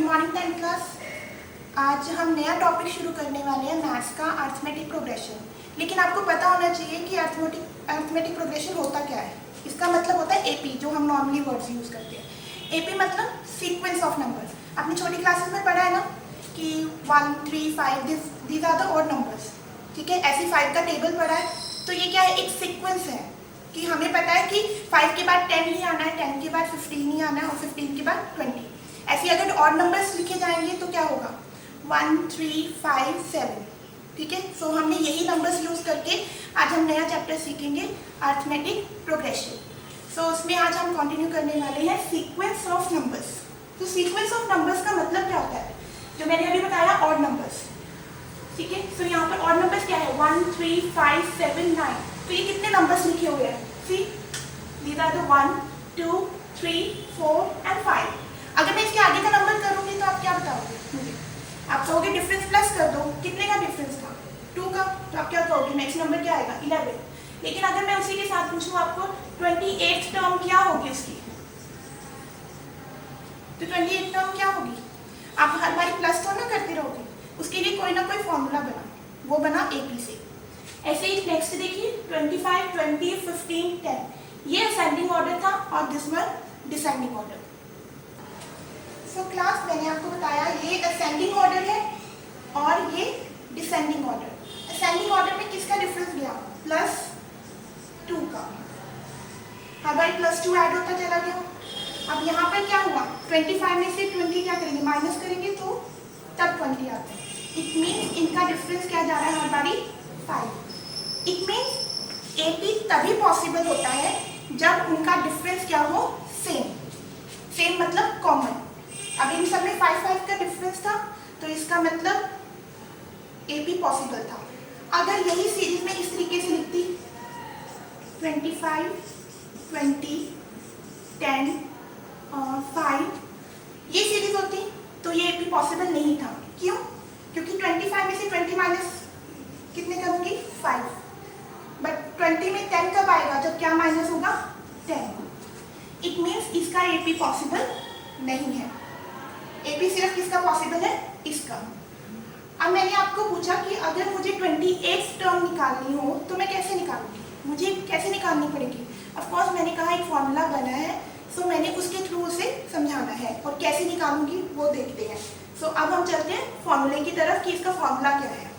Morning 10th class. आज हम नया टॉपिक शुरू करने वाले हैं मैथ्स का, अर्थमेटिक प्रोग्रेशन। लेकिन आपको पता होना चाहिए कि अर्थमेटिक प्रोग्रेशन होता क्या है। इसका मतलब होता है एपी, जो हम नॉर्मली वर्ड्स यूज़ करते हैं। एपी मतलब सीक्वेंस ऑफ नंबर्स। आपने छोटी क्लासेस में पढ़ा है ना कि 1, 3, 5 these are the odd numbers, ठीक है। ऐसे 5 का टेबल पढ़ा है। तो ये क्या है, एक सीक्वेंस है कि हमें पता है कि 5 के बाद 10 ही आना है, 10 के बाद 15 ही आना है और 15 के बाद 20। ऐसे अगर ऑड नंबर्स लिखे जाएंगे तो क्या होगा, 1, 3, 5, 7, ठीक है। सो हमने यही नंबर्स यूज़ करके आज हम नया चैप्टर सीखेंगे, अर्थमेटिक प्रोग्रेशन। सो उसमें आज हम कंटिन्यू करने वाले हैं सीक्वेंस ऑफ नंबर्स। तो सीक्वेंस ऑफ नंबर्स का मतलब क्या होता है, जो मैंने अभी बताया ऑड नंबर्स, ठीक है। सो यहाँ पर ऑड नंबर्स क्या है, 1, 3, 5, 7, 9। तो ये कितने नंबर्स लिखे हुए हैं, see these are the 1, 2, 3, 4 and 5। अगर मैं इसके आगे का नंबर करूँगी तो आप क्या बताओगे मुझे, आप कहोगे डिफरेंस प्लस कर दो। कितने का डिफरेंस था, 2 का। तो आप क्या कहोगे, नेक्स्ट नंबर क्या आएगा, 11। लेकिन अगर मैं उसी के साथ पूछूँ आपको 28th टर्म क्या होगी उसकी, तो 28th टर्म क्या होगी, आप हर बार प्लस तो ना करते रहोगे, उसके लिए कोई ना कोई फॉर्मूला बना, वो बना एपी से। ऐसे ही नेक्स्ट देखिए 25, 20, 15, 10, ये असेंडिंग ऑर्डर था और this one descending order. So class मैंने आपको बताया ये असेंडिंग ऑर्डर है और ये डिसेंडिंग ऑर्डर। असेंडिंग ऑर्डर में किसका डिफरेंस गया, +2 का। हर बार +2 ऐड होता चला गया। अब यहाँ पर क्या हुआ, 25 में से 20 क्या करेंगे, माइनस करेंगे तो तब 20 आता है। इट मीन्स इनका डिफरेंस क्या जा रहा है हर बारी, 5। इट मीन्स एपी तभी पॉसिबल होता है जब उनका डिफरेंस क्या हो, सेम मतलब कॉमन। अब इन सब में 5 का डिफरेंस था तो इसका मतलब एपी पॉसिबल था। अगर यही सीरीज में इस तरीके से लिखती 25, 20, 10 और 5, ये सीरीज होती तो ये एपी पॉसिबल नहीं था। क्यों, क्योंकि 25 में से 20 माइनस कितने करूँगी, 5। बट 20 में 10 कब आएगा, जब क्या माइनस होगा, 10। इट मीन्स इसका एपी पॉसिबल नहीं है। एपी सिर्फ किसका पॉसिबल है, इसका। अब मैंने आपको पूछा कि अगर मुझे 28th टर्म निकालनी हो तो मैं कैसे निकालूंगी, मुझे कैसे निकालनी पड़ेगी। ऑफकोर्स मैंने कहा एक फॉर्मूला बना है, सो मैंने उसके थ्रू उसे समझाना है और कैसे निकालूंगी वो देखते हैं। सो अब हम चलते हैं फॉर्मूले की तरफ कि इसका फॉर्मूला क्या है।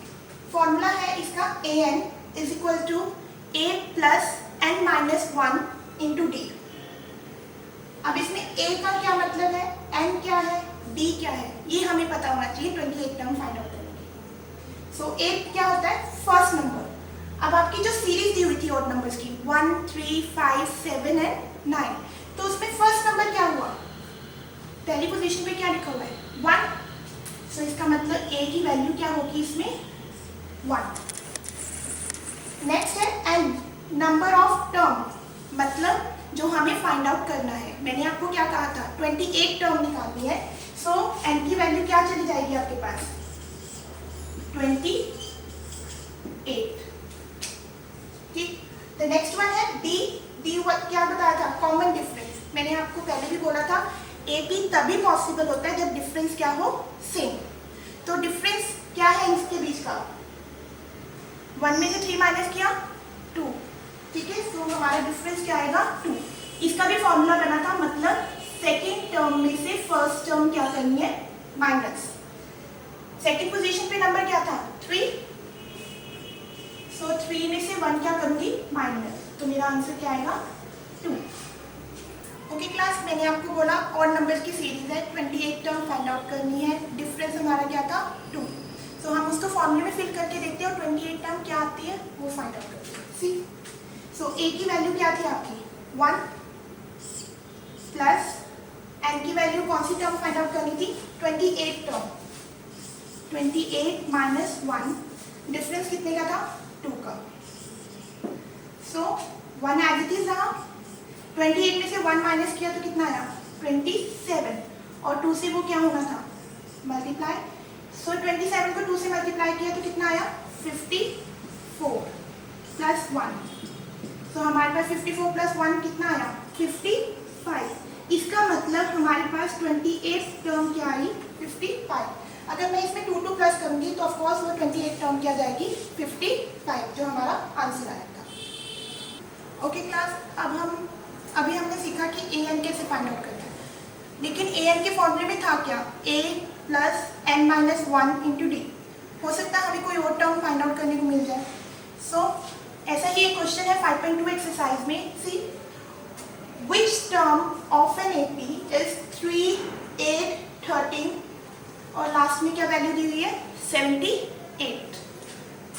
फॉर्मूला है इसका an is equal to a plus n minus 1 into d. अब इसमें a का क्या मतलब है, n क्या है, d क्या है, ये हमें पता होना चाहिए 28 टर्म फाइंड आउट करने के। सो a क्या होता है, फर्स्ट नंबर। अब आपकी जो सीरीज दी हुई थी ऑड नंबर्स की 1, 3, 5, 7 एंड 9, तो उसमें फर्स्ट नंबर क्या हुआ, पहली पोजीशन पे क्या लिखा हुआ है, 1। सो इसका मतलब a की वैल्यू क्या होगी इसमें, 1। नेक्स्ट है n, नंबर ऑफ टर्म, मतलब जो हमें फाइंड आउट करना है। मैंने आपको क्या कहा था, 28 टर्म निकालनी है। सो n की वैल्यू क्या चली जाएगी आपके पास, 28, ठीक। तो नेक्स्ट वन है d क्या बताया था, कॉमन डिफरेंस। मैंने आपको पहले भी बोला था एपी तभी पॉसिबल होता है जब डिफरेंस क्या हो, सेम। तो डिफरेंस क्या है इसके बीच का, 1 में से 3 माइनस किया 2, ठीक है। तो हमारा डिफरेंस क्या आएगा, 2। इसका भी फॉर्मूला बना था, मतलब सेकेंड टर्म में से फर्स्ट टर्म क्या करनी है, माइनस। सेकेंड पोजीशन पे नंबर क्या था, 3। सो 3 में से 1 क्या करूंगी, माइनस। तो मेरा आंसर क्या आएगा, 2। ओके क्लास, मैंने आपको बोला और नंबर की सीरीज है, 28 टर्म फाइंड आउट करनी है, डिफरेंस हमारा क्या था, 2। सो हम उसको फॉर्मूले में फिल करके देखते हैं और 28 टर्म क्या आती है वो फाइंड आउट करते हैं। सी सो a की वैल्यू क्या थी आपकी, 1 प्लस n की वैल्यू कौन सी टर्म फाइंड आउट करनी थी, 28 टर्म। 28 माइनस 1, डिफरेंस कितने का था, 2 का। सो 1 एज इट इज रहा, 28 में से 1 माइनस किया तो कितना आया, 27, और 2 से वो क्या होना था, मल्टीप्लाई। सो 27 को 2 से मल्टीप्लाई किया तो कितना आया, 54 प्लस 1। तो हमारे पास 54 प्लस 1 कितना आया, 55। इसका मतलब हमारे पास 28 टर्म क्या आई 55। अगर मैं इसमें 2 प्लस करूंगी तो ऑफकोर्स वो 28 टर्म क्या जाएगी 55, जो हमारा आंसर आएगा। ओके क्लास, अभी हमने सीखा कि ए एन कैसे फाइंड आउट करना है, लेकिन ए एन के फॉर्मूले में था क्या, a plus n minus 1 into d. हो सकता है हमें कोई और टर्म फाइंड आउट करने को मिल जाए। सो ऐसा ही एक क्वेश्चन है 5.2 एक्सरसाइज में। सी which term of an AP is 3, 8, 13 और लास्ट में क्या वैल्यू दी हुई है 78।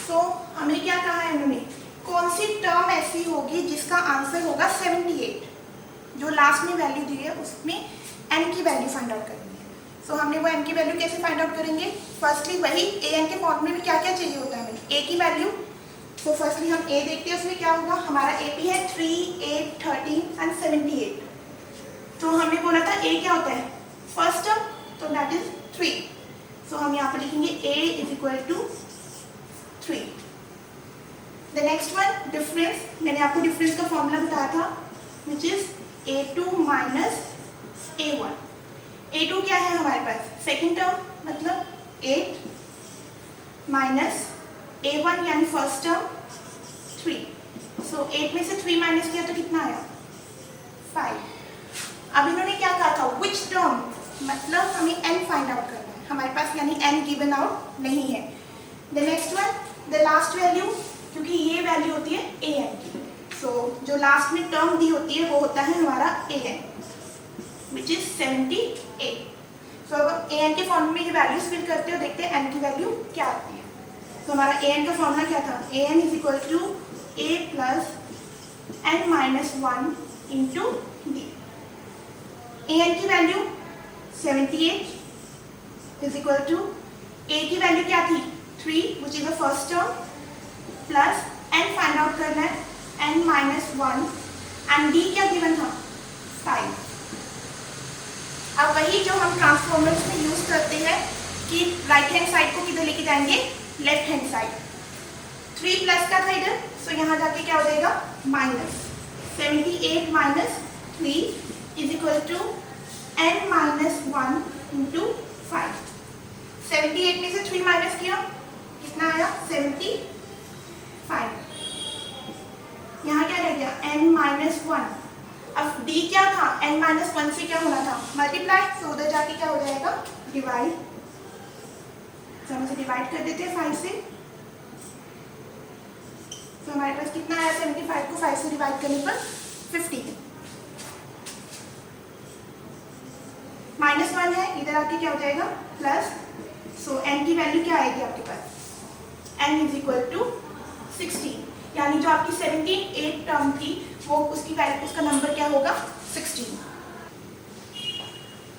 सो हमें क्या कहा है इन्होंने, कौन सी टर्म ऐसी होगी जिसका आंसर होगा 78, जो लास्ट में वैल्यू दी है उसमें n की वैल्यू फाइंड आउट करनी है। सो हमने वो n की वैल्यू कैसे फाइंड आउट करेंगे, फर्स्टली वही ए एन के फॉर्मूले में क्या क्या चाहिए होता है हमें, a की वैल्यू। तो फर्स्टली हम a देखते हैं, उसमें क्या होगा, हमारा AP है 3, 8, 13 एंड 78। तो हमने बोला था a क्या होता है फर्स्ट टर्म, तो दैट इज 3। सो हम यहाँ पर लिखेंगे a is equal to 3। The next one difference, मैंने आपको डिफरेंस का फॉर्मूला बताया था which is a2 minus a1। a2 क्या है हमारे पास सेकेंड टर्म, मतलब 8 माइनस a1 यानी फर्स्ट टर्म 3। सो 8 में से 3 माइनस किया तो कितना आया 5। अब इन्होंने क्या कहा था विच टर्म, मतलब हमें n फाइंड आउट करना है हमारे पास, यानी n गिवन आउट नहीं है। The next one the last value, क्योंकि ये वैल्यू होती है a n की। सो जो लास्ट में टर्म दी होती है वो होता है हमारा a n विच इज 78। सो अब a n के फॉर्म में ये वैल्यूज फिल करते हो, देखते हैं n की वैल्यू क्या आती है। तो हमारा ए एन का फॉर्मूला क्या था, a n is equal to a plus n minus 1 into d. A n की value 78 is equal to a की वैल्यू क्या थी 3 which is the first term, plus n find out करना है n minus 1 and d क्या given था 5। अब वही जो हम ट्रांसफॉर्मर्स में यूज करते हैं कि राइट हैंड साइड को किधर लेके जाएंगे, लेफ्ट हैंड साइड। 3 प्लस का था इधर, सो यहाँ जाके क्या हो जाएगा minus 78 minus 3 is equal to n minus 1 into 5। 78 में से 3 माइनस किया कितना आया 75। यहाँ क्या रह गया n माइनस 1। अब d क्या था, n माइनस 1 से क्या होना था मल्टीप्लाई, तो उधर जाके क्या हो जाएगा डिवाइड। तो हम इसे डिवाइड कर देते हैं 5 से। तो हमारे पास कितना आया 75 को 5 से डिवाइड करने पर 50। माइनस 1 है, इधर आके क्या हो जाएगा प्लस। सो n की वैल्यू क्या आएगी आपके पास, n इज इक्वल टू 16, यानी जो आपकी 78 टर्म थी वो उसकी वैल्यू, उसका नंबर क्या होगा 16।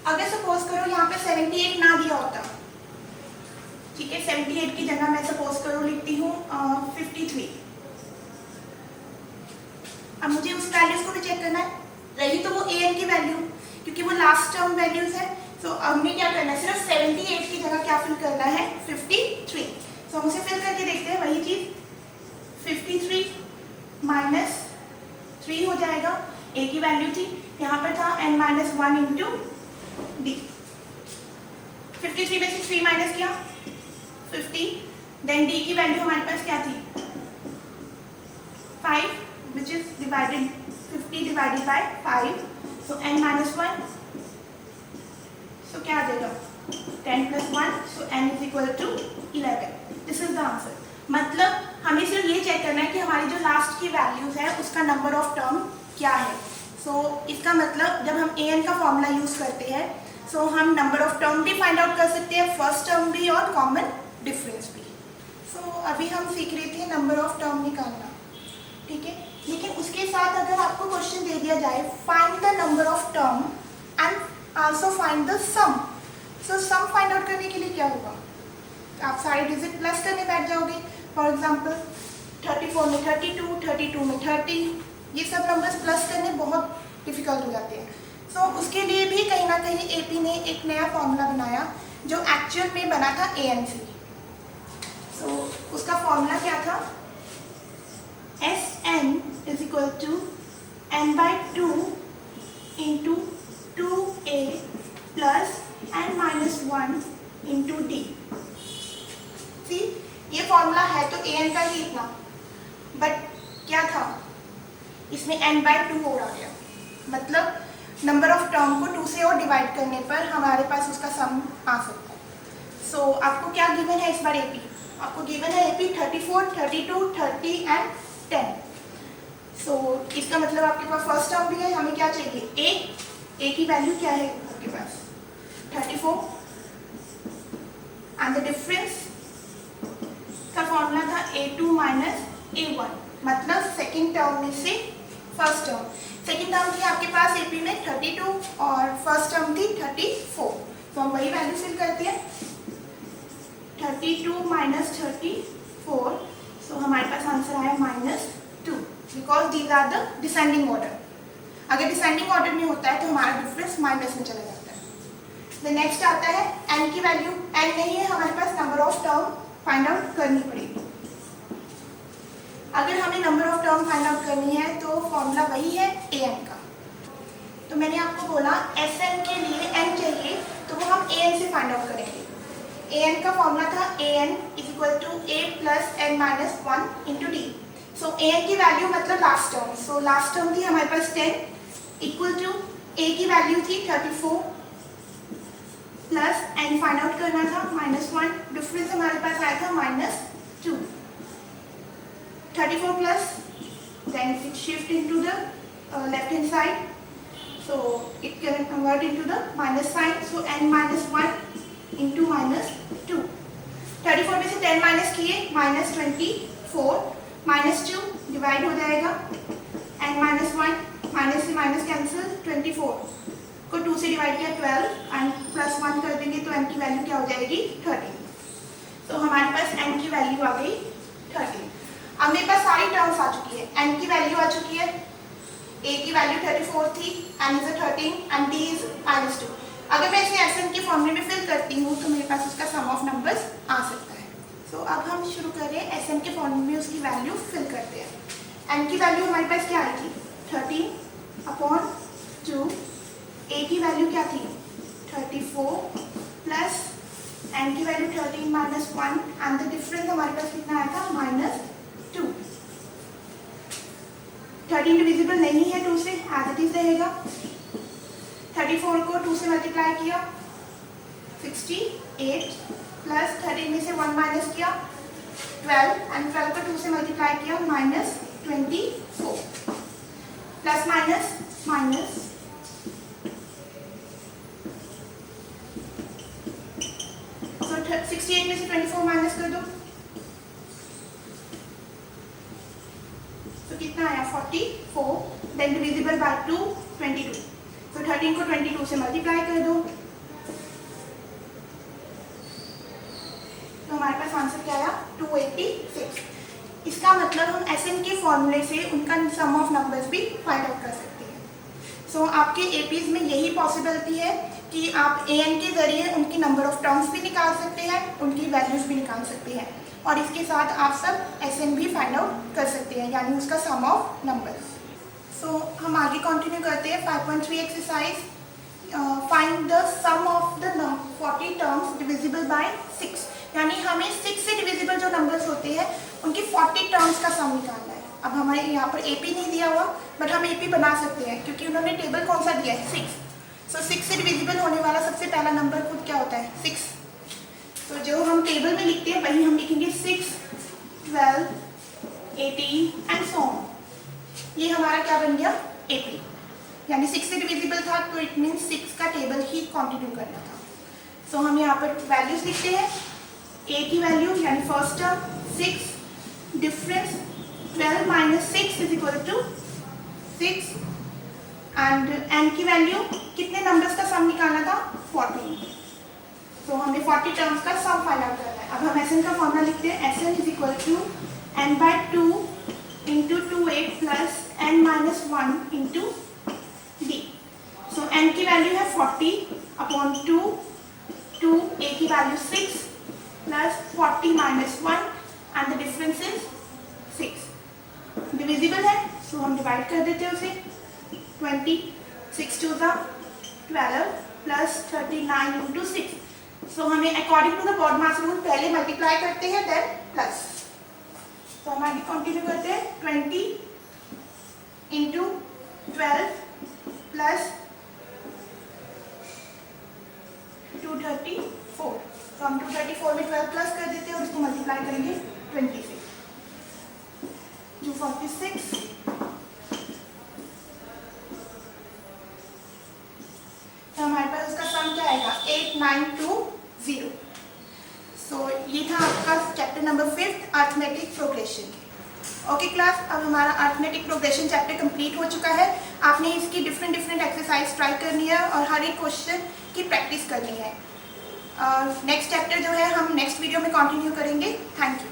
अगर सपोज करो यहाँ पे 78 ना दिया होता, ठीक है, 78 की जगह मैं सपोज करो लिखती हूँ 53। अब मुझे उस वैल्यूज को भी चेक करना है, रही तो वो an की वैल्यू, क्योंकि वो लास्ट टर्म वैल्यूज है। सो हमने क्या करना है, सिर्फ 78 की जगह क्या फिल करना है 53। सो हम उसे फिल करके देखते हैं, वही चीज 53 माइनस 3 हो जाएगा, a की वैल्यू थी, यहाँ पर था n माइनस 1 इंटू डी। 53 में से 3 माइनस किया 50, देन d की वैल्यू हमारे पास क्या थी 5 which is divided 50 divided by 5, so n minus 1, so क्या आ जाएगा 10 plus 1, so n is equal to 11। this is the answer। मतलब हमें सिर्फ ये चेक करना है कि हमारी जो लास्ट की वैल्यूज है उसका नंबर ऑफ टर्म क्या है। सो इसका मतलब जब हम an का फॉर्मूला यूज करते हैं सो हम नंबर ऑफ टर्म भी फाइंड आउट कर सकते हैं, फर्स्ट टर्म भी और कॉमन डिफरेंस भी। सो अभी हम सीख रहे थे नंबर ऑफ टर्म निकालना, ठीक है, लेकिन उसके साथ अगर आपको क्वेश्चन दे दिया जाए find the number of term and also find the sum, so sum find out करने के लिए क्या होगा, आप सारे डिजिट प्लस करने बैठ जाओगे। फॉर एग्जांपल 34 में 32, 32 में 30, ये सब नंबर्स प्लस करने बहुत डिफिकल्ट हो जाते हैं। सो उसके लिए भी कहीं ना कहीं एपी ने एक नया फॉर्मूला बनाया जो एक्चुअल में बना था ANC। सो उसका फॉर्मूला क्या था, Sn is equal to n by 2 into into d. See, ये फॉर्मूला है तो ए एन का ही इतना, बट क्या था इसमें n/2 हो गया, मतलब नंबर ऑफ टर्म को 2 से और डिवाइड करने पर हमारे पास उसका सम आ सकता है। सो आपको क्या गिवन है इस बार एपी? आपको गिवन है एपी 34, 32, 30 एंड 10। सो इसका मतलब आपके पास फर्स्ट टर्म भी है, हमें क्या चाहिए? ए की वैल्यू क्या है आपके पास? 34 एंड द डिफरेंस का फॉर्मूला था A2 माइनस A1, मतलब सेकेंड टर्म में से फर्स्ट टर्म। सेकेंड टर्म थी आपके पास एपी में 32 और फर्स्ट टर्म थी 34, तो हम वही वैल्यू फिल करते हैं। 32 माइनस 34, सो हमारे पास आंसर आया -2, because these are the descending order. अगर डिसेंडिंग ऑर्डर में होता है तो हमारा डिफरेंस माइनस में चला जाता है। द नेक्स्ट आता है n की वैल्यू। n नहीं है हमारे पास, number of term find out करनी पड़ेगी। अगर हमें number of term find out करनी है तो फॉर्मूला वही है an का। तो मैंने आपको बोला Sn के लिए n चाहिए, तो वो हम an से फाइंड आउट करेंगे। an का फॉर्मूला था an = a + n - 1 × d। So an की वैल्यू मतलब last term, so last term थी हमारे पास 10 इक्वल टू a की वैल्यू थी 34 प्लस n फाइंड आउट करना था -1, डिफरेंस हमारे पास आया था -2। 34 plus, then it shift into the left hand side, so it can convert into the minus sign, so n - 1 into -2। 34 में से 10 माइनस किए -24, -2 डिवाइड हो जाएगा, n - 1 माइनस से माइनस कैंसिल, 24 को 2 से डिवाइड किया 12 एंड +1 कर देंगे तो n की वैल्यू क्या हो जाएगी? 13। तो हमारे पास n की वैल्यू आ गई 13। अब मेरे पास सारी टर्म्स आ चुकी है, n की वैल्यू आ चुकी है, a की वैल्यू 34 थी, n is 13 and d is -2। अगर मैं इसे Sn के फॉर्मूले में फिल करती हूँ तो मेरे पास उसका सम ऑफ नंबर्स आ सकता है। सो अब हम शुरू करें Sn के फॉर्मूले में उसकी वैल्यू फिल करते हैं। n की वैल्यू हमारे पास क्या आएगी? 13/2। a की वैल्यू क्या थी? 34 प्लस n की वैल्यू 13 - 1 एंड द डिफरेंस हमारे पास कितना आया था? -2। 13 डिविजिबल नहीं है 2 से, एज इट इज रहेगा। 34 को 2 से मल्टीप्लाई किया 68 प्लस 13 में से 1 माइनस किया 12 एंड 12 को 2 से मल्टीप्लाई किया -24 प्लस माइनस माइनस, तो 68 में से 24 माइनस कर दो तो कितना आया? 44, देन डिविजिबल बाय 2 22, तो 13 को 22 से मल्टीप्लाई कर दो तो हमारे पास आंसर क्या आया? 286। इसका मतलब हम Sn के फॉर्मूले से उनका सम ऑफ नंबर्स भी फाइंड आउट कर सकते हैं। सो आपके एपीज में यही पॉसिबिलिटी है कि आप an के जरिए उनकी नंबर ऑफ टर्म्स भी निकाल सकते हैं, उनकी वैल्यूज भी निकाल सकते हैं, और इसके साथ आप सब Sn भी फाइंड आउट कर सकते हैं, यानी उसका सम ऑफ नंबर्स। सो हम आगे कंटिन्यू करते हैं 5.3 exercise. Find the sum of the 40 terms divisible by 6, यानी हमें 6 से डिविजिबल जो नंबर्स होते हैं उनकी 40 टर्म्स का सम निकालना है। अब हमारे यहाँ पर एपी नहीं दिया हुआ, बट हम एपी बना सकते हैं क्योंकि उन्होंने टेबल कौन सा दिया है? 6। सो 6 से डिविजिबल होने वाला सबसे पहला नंबर खुद क्या होता है? 6। तो जो हम टेबल में लिखते हैं वही हम लिखेंगे 6, 12, 18 एंड सो ऑन। ये हमारा क्या बन गया? एपी, यानी 6 से डिविजिबल था तो इट मीन्स 6 का टेबल ही कंटिन्यू करना था। सो हम यहाँ पर वैल्यूज लिखते हैं। ए की वैल्यू यानी first term 6, difference 12 minus 6 is equal to 6, and n की वैल्यू कितने नंबर्स का सम निकालना था? 14। तो हमें 40 टर्म्स का सम फाइंड आउट करना है। अब हम Sn का फॉर्मूला लिखते हैं। Sn is equal to n/2 into 2a plus n - 1 into d। So n की वैल्यू है 40/2, 2a की value 6 plus 40 minus 1 and the difference is 6। Divisible है सो हम डिवाइड कर देते हैं उसे। 20, 6 2 12 प्लस 39 इंटू 6, सो हमें according to the BODMAS rule पहले मल्टीप्लाई करते हैं देन प्लस। तो हम आगे कंटिन्यू करते हैं 20 इंटू 12 प्लस 234। तो हम 234 में 12 प्लस कर देते हैं और इसको मल्टीप्लाई करेंगे 20 से। 246 तो हमारे पास उसका सम क्या आएगा 8920। सो ये था आपका chapter number 5 arithmetic progression. Okay class, अब हमारा अरिथमेटिक प्रोग्रेशन चैप्टर कंप्लीट हो चुका है। आपने इसकी डिफरेंट एक्सरसाइज ट्राई करनी है और हर एक क्वेश्चन की प्रैक्टिस करनी है। नेक्स्ट चैप्टर जो है हम नेक्स्ट वीडियो में कंटिन्यू करेंगे। Thank you.